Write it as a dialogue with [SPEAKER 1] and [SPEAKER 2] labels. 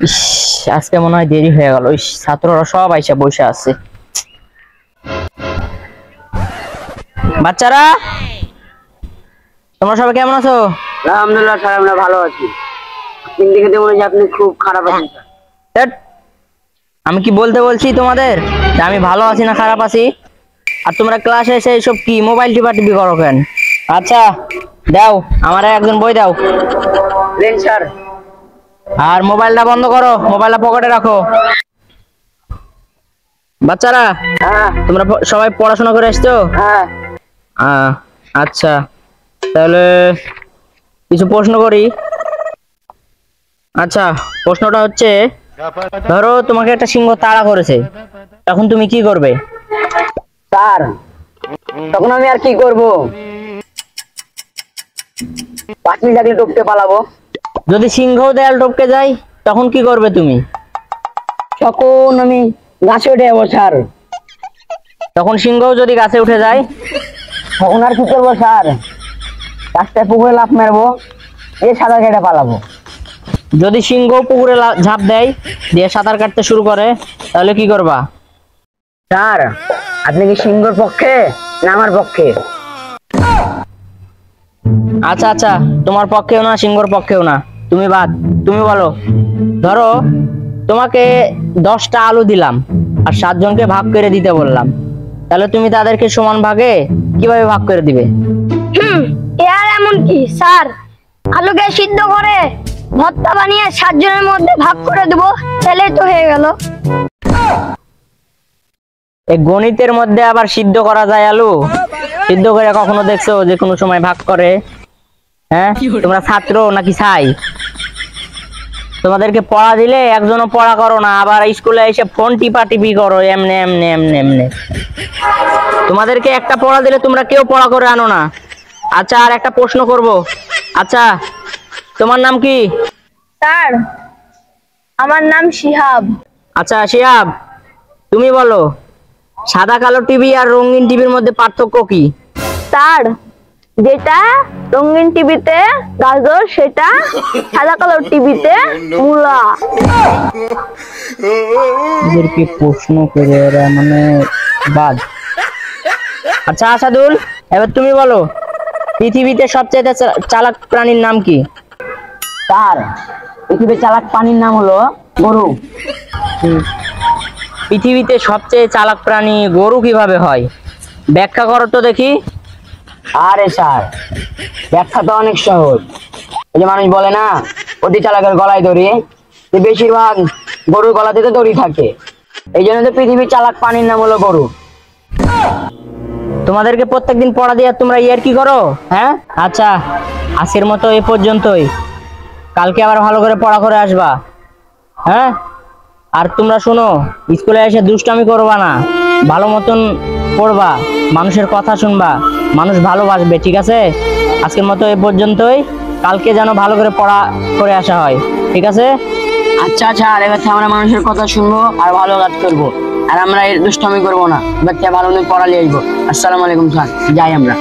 [SPEAKER 1] ইস, আজকে মনে হয় দেরি হয়ে গেল। ইস, ছাত্ররা সব আইসা বসে আছে। বাচ্চারা, তোমরা সবাই কেমন আছো?
[SPEAKER 2] আলহামদুলিল্লাহ স্যার, আমরা ভালো আছি। আপনি দেখে মনে হচ্ছে আপনি খুব খারাপ আছেন স্যার।
[SPEAKER 1] ধ্যাৎ, আমি কি বলতে বলছি তোমাদের যে আমি ভালো আছি না খারাপ আছি? আর তোমরা ক্লাসে এসে এইসব কি মোবাইল টিপি করো কেন? আচ্ছা দাও, আমার একজন বই দাও।
[SPEAKER 2] Lane sir.
[SPEAKER 1] আর মোবাইলটা বন্ধ করো, মোবাইলটা পকেটে রাখো। বাচ্চারা,
[SPEAKER 2] হ্যাঁ
[SPEAKER 1] তোমরা সবাই পড়াশোনা করে এসছো?
[SPEAKER 2] হ্যাঁ।
[SPEAKER 1] আচ্ছা, তাহলে কিছু প্রশ্ন করি। আচ্ছা, প্রশ্নটা হচ্ছে, ধরো তোমাকে একটা সিংহ তাড়া করেছে, তখন তুমি কি করবে?
[SPEAKER 2] স্যার, তখন আমি আর কি করব? পাঁচমি চাকরি টপকে পালাবো।
[SPEAKER 1] যদি সিংহ দেয়াল টপকে যায় তখন কি করবে তুমি?
[SPEAKER 2] তখন আমি গাছে উঠে যাবো স্যার।
[SPEAKER 1] তখন সিংহ যদি গাছে উঠে যায়?
[SPEAKER 2] তখন আর কি করবো স্যার? রাস্তায় পুকুরে লাফ মারবো, এই সাঁতার কেটে পালাবো।
[SPEAKER 1] যদি সিংহ পুকুরে ঝাঁপ দেয়, দিয়ে সাঁতার কাটতে শুরু করে, তাহলে কি করবা?
[SPEAKER 2] স্যার, আপনি কি সিংহর পক্ষে না আমার পক্ষে?
[SPEAKER 1] আচ্ছা আচ্ছা, তোমার পক্ষেও না সিংহর পক্ষেও না, তুমি বাদ। তুমি বলো, ধরো তোমাকে 10টা আলু দিলাম আর 7 জনকে ভাগ করে দিতে বললাম, তাহলে তুমি তাদেরকে সমান ভাগে কিভাবে ভাগ করে দিবে?
[SPEAKER 3] আর এমন কি স্যার, আলুকে সিদ্ধ করে ভর্তা বানিয়ে 7 জনের মধ্যে ভাগ করে দেবো, তাহলেই তো হয়ে গেল।
[SPEAKER 1] এই গণিতের মধ্যে আবার সিদ্ধ করা যায় আলু? সিদ্ধ করে কখনো দেখছো যে কোনো সময় ভাগ করে? হ্যাঁ, তোমরা ছাত্র নাকি ছাই? তোমাদেরকে পড়া দিলে একজনও পড়া করো না, আবার স্কুলে এসে ফোন টিপি করো এমনে এমনে এমনে এমনে। তোমাদেরকে একটা পড়া দিলে তোমরা কেউ পড়া করে আনো না। আচ্ছা, আর একটা প্রশ্ন করব। আচ্ছা, তোমার নাম কি?
[SPEAKER 3] স্যার, আমার নাম শিহাব।
[SPEAKER 1] আচ্ছা শিহাব, তুমি বলো, সাদা কালো টিভি আর রঙিন টিভির মধ্যে পার্থক্য কি?
[SPEAKER 3] স্যার, যেটা রঙিন টিভিতে গাজর, সেটা সাদা কালো টিভিতে মূলা।
[SPEAKER 1] এদেরকে প্রশ্ন করে এরা মানে বাদ। আচ্ছা আসাদুল, এবার তুমি বলো, পৃথিবীতে সবচেয়ে চালাক প্রাণীর নাম কি?
[SPEAKER 2] স্যার, পৃথিবীর চালাক প্রাণীর নাম হলো গরু।
[SPEAKER 1] পৃথিবীতে সবচেয়ে চালাক প্রাণী গরু কিভাবে হয়? ব্যাখ্যা করো তো দেখি।
[SPEAKER 2] আরে স্যার, ব্যাখ্যা তো অনেক সহজ। এই যে মানুষ বলে না, অতি চালাকের গলায় দড়ি, যে বেশিরভাগ গরুর গলাতে তো দড়ি থাকে। এই জন্য তো পৃথিবীর চালাক প্রাণীর নাম হলো গরু।
[SPEAKER 1] তোমাদেরকে প্রত্যেকদিন পড়া দিয়ে তোমরা ইয়ার কি করো? হ্যাঁ, আচ্ছা আজকের মতো এই পর্যন্তই। কালকে আবার ভালো করে পড়া করে আসবা। হ্যাঁ, আর তোমরা শোনো, স্কুলে এসে দুষ্টামি করবা না, ভালো মতন পড়বা, মানুষের কথা শুনবা, মানুষ ভালোবাসবে, ঠিক আছে? আজকের মতো এই পর্যন্তই। কালকে যেন ভালো করে পড়া করে আসা হয়, ঠিক আছে?
[SPEAKER 2] আচ্ছা আচ্ছা, আর এবার থেকে আমরা মানুষের কথা শুনবো আর ভালো কাজ করবো, আর আমরা এর দুষ্টামি করবো না। এবার থেকে ভালো মতো পড়া নিয়ে আসবো। আসসালামু আলাইকুম স্যার, যাই আমরা।